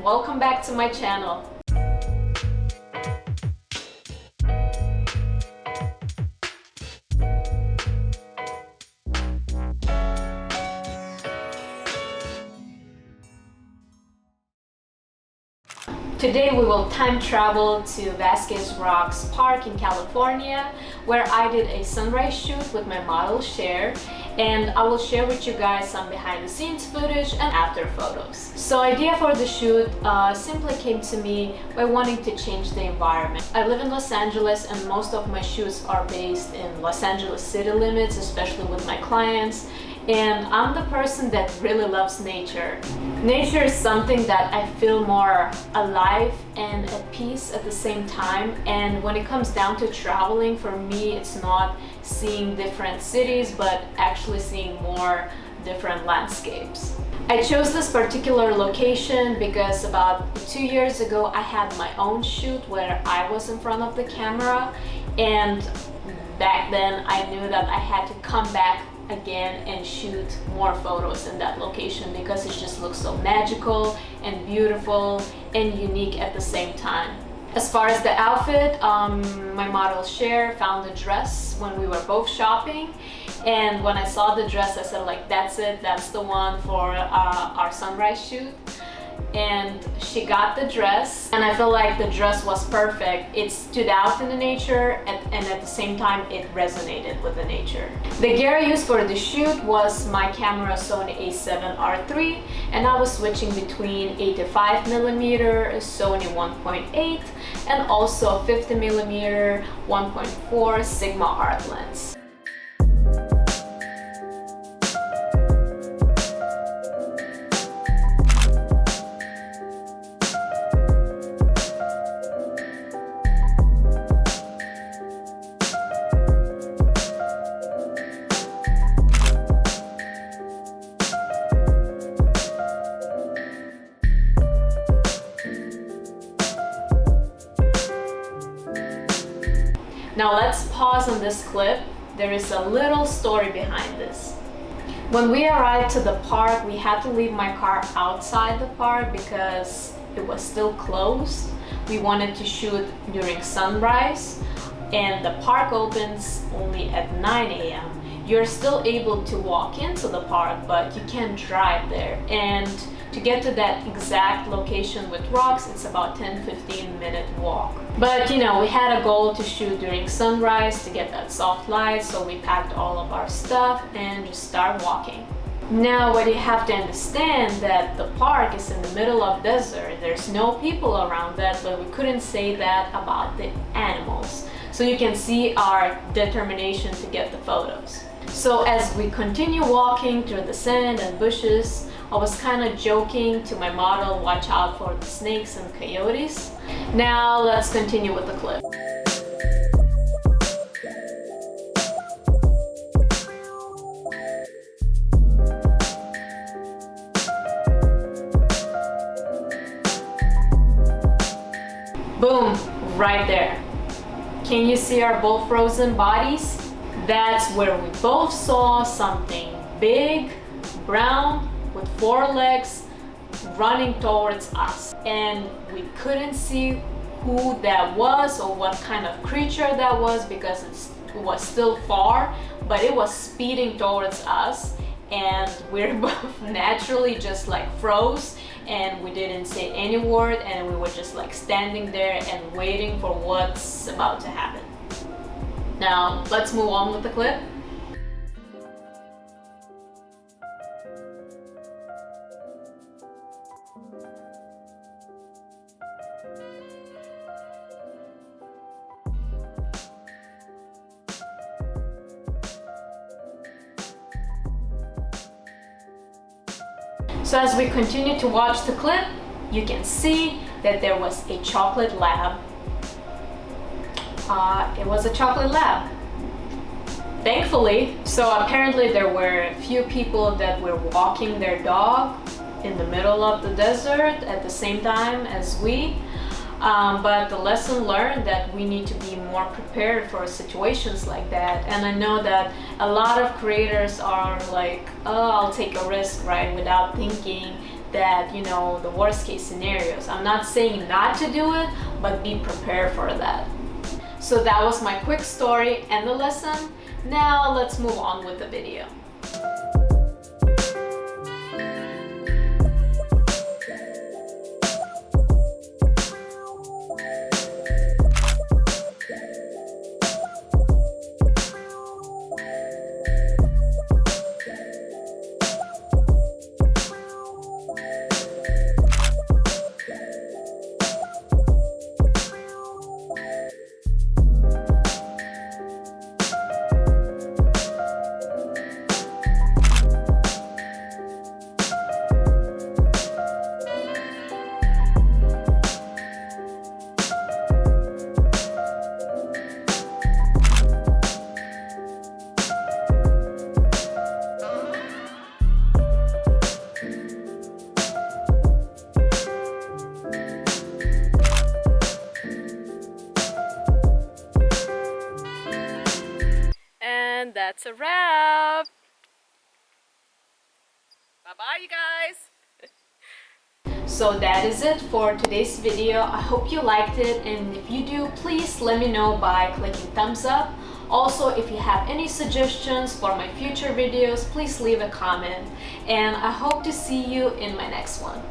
welcome back to my channel. Today we will time travel to Vasquez Rocks Park in California, where I did a sunrise shoot with my model Cher, and I will share with you guys some behind the scenes footage and after photos. So idea for the shoot simply came to me by wanting to change the environment. I live in Los Angeles and most of my shoots are based in Los Angeles city limits, especially with my clients. And I'm the person that really loves nature. Nature is something that I feel more alive and at peace at the same time. And when it comes down to traveling, for me, it's not seeing different cities, but actually seeing more different landscapes. I chose this particular location because about 2 years ago, I had my own shoot where I was in front of the camera. And back then, I knew that I had to come back again and shoot more photos in that location because it just looks so magical and beautiful and unique at the same time. As far as the outfit, my model Cher found a dress when we were both shopping, and when I saw the dress I said, like, that's it, that's the one for our sunrise shoot. And she got the dress and I felt like the dress was perfect. It stood out in the nature and at the same time it resonated with the nature. The gear I used for the shoot was my camera Sony a7R III, and I was switching between 85mm Sony 1.8 and also 50mm 1.4 Sigma art lens. Now let's pause on this clip. There is a little story behind this. When we arrived to the park, we had to leave my car outside the park because it was still closed. We wanted to shoot during sunrise and the park opens only at 9 a.m. You're still able to walk into the park, but you can't drive there. And to get to that exact location with rocks, it's about 10-15 minute walk. But you know, we had a goal to shoot during sunrise to get that soft light, so we packed all of our stuff and just started walking. Now what you have to understand that the park is in the middle of desert. There's no people around that, but we couldn't say that about the animals. So you can see our determination to get the photos. So as we continue walking through the sand and bushes, I was kind of joking to my model, watch out for the snakes and coyotes. Now let's continue with the clip. Boom, right there. Can you see our both frozen bodies? That's where we both saw something big, brown, with 4 legs running towards us, and we couldn't see who that was or what kind of creature that was because it was still far, but it was speeding towards us, and we're both naturally just like froze and we didn't say any word, and we were just like standing there and waiting for what's about to happen. Now let's move on with the clip. So as we continue to watch the clip, you can see that there was a chocolate lab. It was a chocolate lab, thankfully. So apparently there were a few people that were walking their dog in the middle of the desert at the same time as we. But the lesson learned that we need to be more prepared for situations like that. And I know that a lot of creators are like, oh, I'll take a risk, right, without thinking that, you know, the worst case scenarios. I'm not saying not to do it, but be prepared for that. So that was my quick story and the lesson. Now let's move on with the video. And that's a wrap. Bye-bye, you guys. So that is it for today's video. I hope you liked it, and if you do, please let me know by clicking thumbs up. Also, if you have any suggestions for my future videos, please leave a comment, and I hope to see you in my next one.